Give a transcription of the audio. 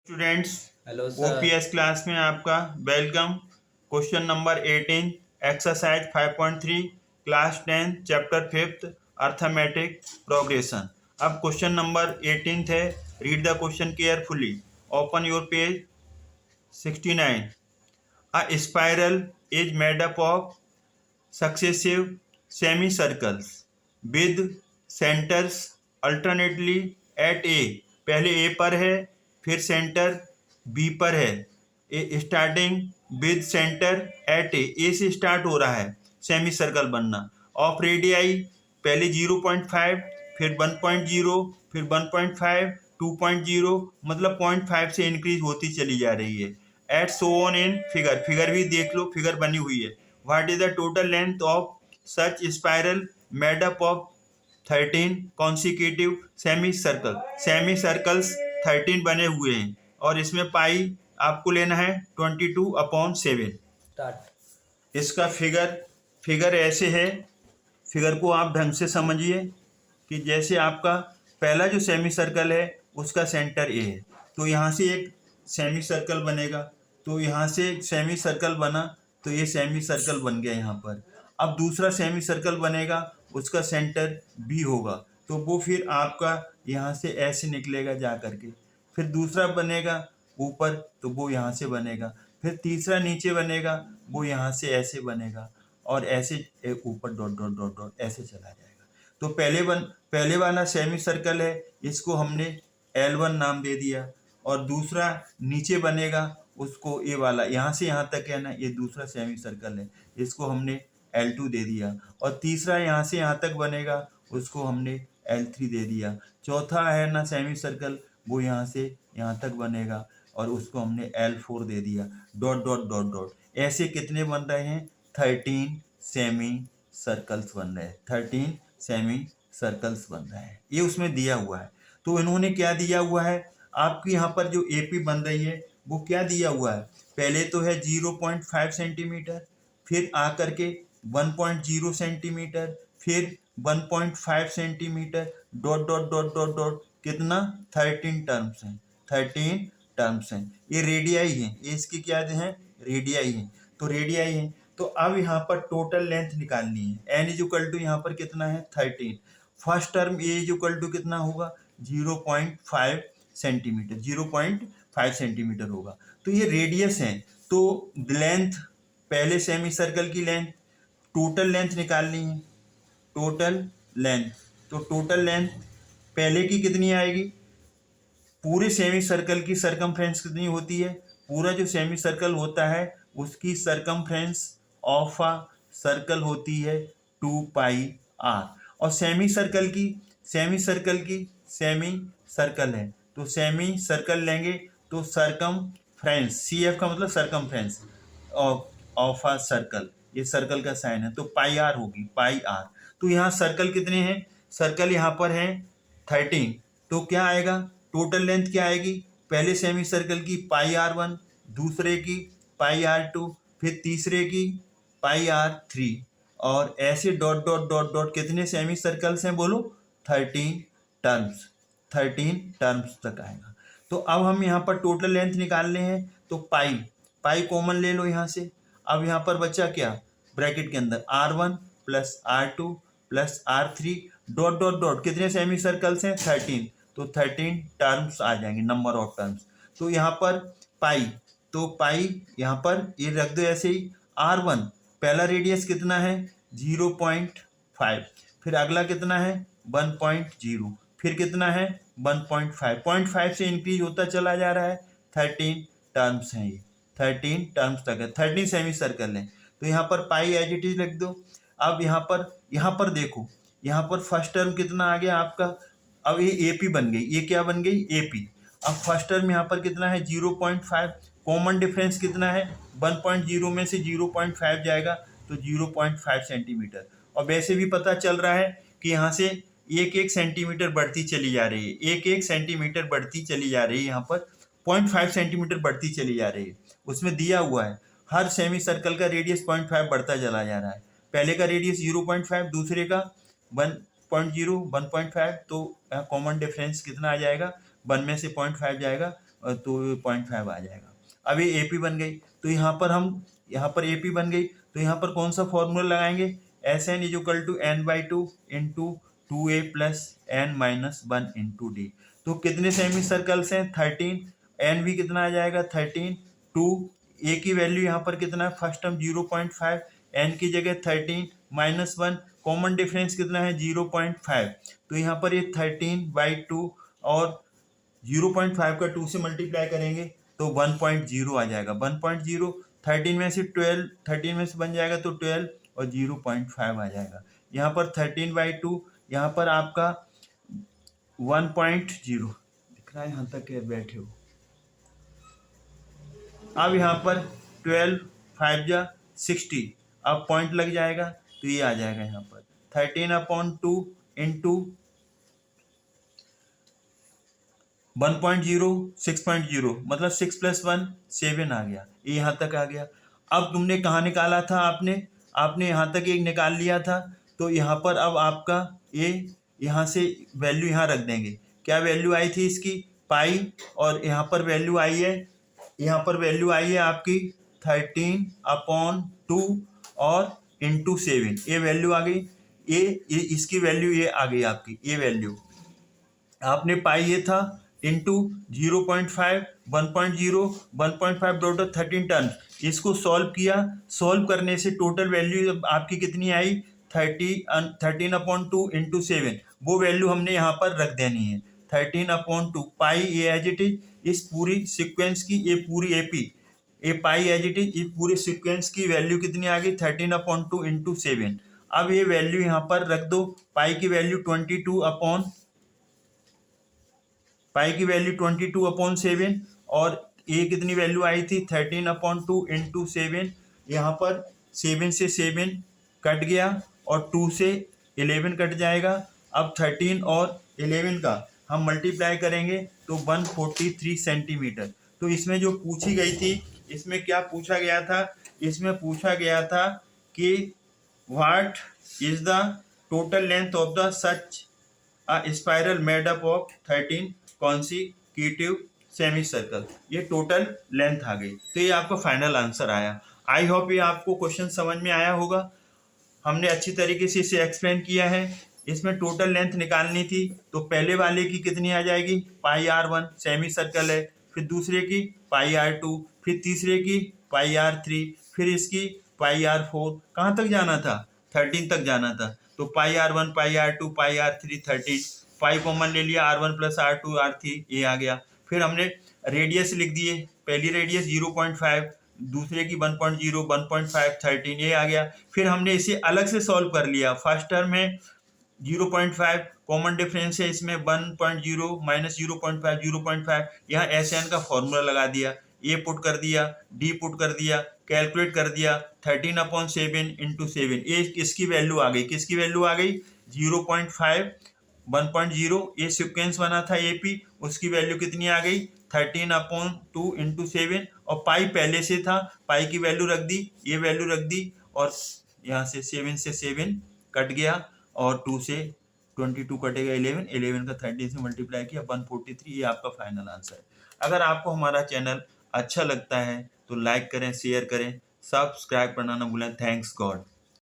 Students, hello sir. OPS class में आपका welcome. Question number 18, exercise 5.3, class 10, chapter 5, arithmetic progression. अब question number 18 है। Read the question carefully. Open your page 69। A spiral is made up of successive semicircles with centers alternately at A। पहले A पर है, फिर centre B पर है। ए starting with centre at ए से start हो रहा है सेमी सर्कल बनना। ऑफ रेडियाई पहले 0.5, फिर 1.0, फिर 1.5, 2.0, मतलब 0.5 से इंक्रीज होती चली जा रही है। And so on in figure, figure भी देख लो, फिगर बनी हुई है। What is the total length of such spiral made up of 13 consecutive semi circle. Semi circles 13 बने हुए हैं और इसमें पाई आपको लेना है 22/7। स्टार्ट। इसका फिगर ऐसे है। फिगर को आप ढंग से समझिए कि जैसे आपका पहला जो सेमी सर्कल है उसका सेंटर ए है, तो यहाँ से एक सेमी सर्कल बनेगा, तो यहाँ से एक सेमी सर्कल बना, तो ये सेमी सर्कल बन गया यहाँ पर। अब दूसरा सेमी सर्कल बनेगा, उसका सेंटर बी होगा, तो वो फिर आपका यहाँ से ऐसे निकलेगा जा करके। फिर दूसरा बनेगा ऊपर, तो वो यहाँ से बनेगा। फिर तीसरा नीचे बनेगा, वो यहाँ से ऐसे बनेगा और ऐसे ऊपर डॉट डॉट डॉट डॉट ऐसे चला जाएगा। तो पहले वाला सेमी सर्कल है, इसको हमने L1 नाम दे दिया, और दूसरा नीचे बनेगा उसको ये वाला यहाँ से यहाँ तक है ना, ये दूसरा सेमी सर्कल है, इसको हमने L2 दे दिया। और तीसरा यहाँ से यहाँ तक बनेगा, उसको हमने L3 दे दिया। चौथा है ना सेमी सर्कल, वो यहाँ से यहाँ तक बनेगा और उसको हमने L4 दे दिया। डॉट डॉट डॉट डॉट ऐसे कितने बन रहे हैं? 13 सेमी सर्कल्स बन रहे हैं। 13 सेमी सर्कल्स बन रहे हैं, ये उसमें दिया हुआ है। तो इन्होंने क्या दिया हुआ है आपकी यहाँ पर जो एपी बन रही है वो क्या दिया हुआ है? पहले तो है 0.5 सेंटीमीटर, फिर आकर के 1.0 सेंटीमीटर, फिर 1.5 centimetre, dot dot dot dot dot कितना? 13 टर्म्स हैं। 13 टर्म्स हैं। ये रेडियाई है, ये इसकी क्या है? रेडियाई है। तो रेडियाई है, तो अब यहाँ पर टोटल लेंथ निकालनी है। एन इज इक्वल टू यहाँ पर कितना है? 13। First term a is equal to कितना होगा? 0.5 सेंटीमीटर। 0.5 सेंटीमीटर होगा। तो ये रेडियस है। तो लेंथ, पहले सेमी सर्कल की लेंथ, टोटल लेंथ निकालनी है। टोटल लेंथ, तो टोटल लेंथ पहले की कितनी आएगी? पूरे सेमी सर्कल की सरकमफ्रेंस कितनी होती है? पूरा जो सेमी सर्कल होता है उसकी सरकमफ्रेंस ऑफ अ सर्कल होती है 2πr। और सेमी सर्कल सर्कल है, तो सेमी सर्कल लेंगे तो सरकमफ्रेंस, सी एफ का मतलब सरकमफ्रेंस ऑफ अ सर्कल, ये सर्कल का साइन है, तो πr होगी, πr। तो यहाँ सर्कल कितने हैं? सर्कल यहाँ पर है 13, तो क्या आएगा? टोटल लेंथ क्या आएगी? पहले सेमी सर्कल की πr1, दूसरे की πr2, फिर तीसरे की πr3, और ऐसे डॉट डॉट डॉट डॉट कितने सेमी सर्कल्स हैं बोलो? 13 टर्म्स। 13 टर्म्स तक आएगा। तो अब हम यहाँ पर टोटल लेंथ निकालने हैं, तो पाई कॉमन ले लो यहाँ से। अब यहाँ पर बचा क्या? ब्रैकेट के अंदर r1 plus r2 plus r3 dot dot dot कितने सेमी सर्कल्स हैं? 13, तो 13 टर्म्स आ जाएंगे, नंबर ऑफ टर्म्स। तो यहाँ पर पाई, तो पाई यहाँ पर ये रख दो ऐसे ही। r1 पहला रेडियस कितना है? 0.5, फिर अगला कितना है? 1.0, फिर कितना है? 1.5, 0.5 से इंक्रीज होता चला जा रहा है। 13 टर्म्स हैं ये, 13 टर्म्स तक है, 13 सेमी सर्कल है। तो यहाँ पर पाई एज इट इज लिख दो। अब यहाँ पर देखो, यहाँ पर फर्स्ट टर्म कितना आ गया आपका? अब ये एपी बन गई, ये क्या बन गई? एपी। अब फर्स्ट टर्म यहाँ पर कितना है? 0.5। कॉमन डिफरेंस कितना है? 1.0 में से 0.5 जाएगा, तो 0.5 सेंटीमीटर। और वैसे भी पता चल रहा है कि यहाँ से एक एक सेंटीमीटर बढ़ती चली जा रही है, एक एक सेंटीमीटर बढ़ती चली जा रही है, यहाँ पर 0.5 सेंटीमीटर बढ़ती चली जा रही है। उसमें दिया हुआ है हर सेमी सर्कल का रेडियस 0.5 बढ़ता चला जा रहा है। पहले का रेडियस 0.5, दूसरे का 1.0, 1.5, तो कॉमन डिफरेंस कितना आ जाएगा? 1 में से 0.5 जाएगा, तो 0.5 आ जाएगा। अब ये AP बन गई, तो यहाँ पर AP बन गई, तो यहाँ पर कौन सा फॉर्मूला लगाएंगे, SN = n/2 into 2A + n-1 into D। तो कितने सेमी सर्कल्स हैं, 13, n भी कितना आ जाएगा 13, 2, A की वैल्यू यहाँ पर कितना है, फर्स्ट टर्म 0.5, n की जगह 13 -1, कॉमन डिफरेंस कितना है 0.5, तो यहाँ पर ये 13/2 और 0.5 का 2 से मल्टीप्लाई करेंगे तो 1.0 आ जाएगा। 1.0 13 में से 12, 13 में से बन जाएगा तो 12 और 0.5 आ जाएगा। यहाँ पर 13/2, यहाँ पर आपका 1.0 दिख रहा है, यहाँ तक बैठे हो। अब यहाँ पर 12 5 जा 60, अब पॉइंट लग जाएगा तो ये आ जाएगा यहाँ पर 13/2 इंटू 1.0 6.0, मतलब 6 + 1 7 आ गया, ये यहाँ तक आ गया। अब तुमने कहाँ निकाला था, आपने यहाँ तक एक निकाल लिया था, तो यहाँ पर अब आपका ये यहाँ से वैल्यू यहाँ रख देंगे। क्या वैल्यू आई थी इसकी, पाई, और यहाँ पर वैल्यू आई है, यहाँ पर वैल्यू आई है आपकी 13/2 और इंटू 7, ये वैल्यू आ गई। ये इसकी वैल्यू ये आ गई आपकी, ये वैल्यू आपने पाई ये था इंटू 0.5 1.0 1.5 टोटल 13 टर्म, इसको सॉल्व किया, सॉल्व करने से टोटल वैल्यू आपकी कितनी आई 13/2 इंटू 7, वो वैल्यू हमने यहाँ पर रख देनी है 13/2 पाई ये एज इट इज, इस पूरी सीक्वेंस की ये पूरी AP ये पाई एज इट इज, इस पूरे सीक्वेंस की वैल्यू कितनी आ गई 13/2 इंटू 7। अब ये वैल्यू यहाँ पर रख दो, पाई की वैल्यू 22/7 और ये कितनी वैल्यू आई थी 13/2 इंटू 7, यहाँ पर 7 से 7 कट गया और 2 से 11 कट जाएगा। अब 13 और 11 का हम मल्टीप्लाई करेंगे तो 143 सेंटीमीटर। तो इसमें जो पूछी गई थी, इसमें क्या पूछा गया था, इसमें पूछा गया था कि what is the total length of the such spiral made up of 13 consecutive semi circle, ये टोटल लेंथ आ गई। तो ये आपका फाइनल आंसर आया। आई होप ये आपको क्वेश्चन समझ में आया होगा, हमने अच्छी तरीके से इसे एक्सप्लेन किया है। इसमें टोटल लेंथ निकालनी थी तो पहले वाले की कितनी आ जाएगी πr1 सेमी सर्कल है, फिर दूसरे की πr2, फिर तीसरे की πr3, फिर इसकी πr4, कहाँ तक जाना था 13 तक जाना था, तो πr1 πr2 πr3 13, pi common ले लिया r1 + r2 r3, ये आ गया। फिर हमने रेडियस लिख दिए, पहली रेडियस 0.5, दूसरे की 1.0 1.5 13, ये आ गया। फिर हमने इसे अलग से सॉल्व कर लिया, फर्स्ट टर्म में 0.5 कॉमन डिफरेंस है, इसमें 1.0 - 0.5 0.5, यहाँ SN का फॉर्मूला लगा दिया, A पुट कर दिया, D पुट कर दिया, कैलकुलेट कर दिया 13/7 इंटू 7, ये इसकी वैल्यू आ गई, किसकी वैल्यू आ गई 0.5 1.0, ये सिक्वेंस बना था AP, उसकी वैल्यू कितनी आ गई 13/2 इंटू 7, और पाई पहले से था, पाई की वैल्यू रख दी, ये वैल्यू रख दी, और यहाँ से 7 से 7 कट गया और 2 से 22 कटेगा 11, 11 का 13 से मल्टीप्लाई किया 143, ये आपका फाइनल आंसर है। अगर आपको हमारा चैनल अच्छा लगता है तो लाइक करें, शेयर करें, सब्सक्राइब करना ना भूलें। Thanks God.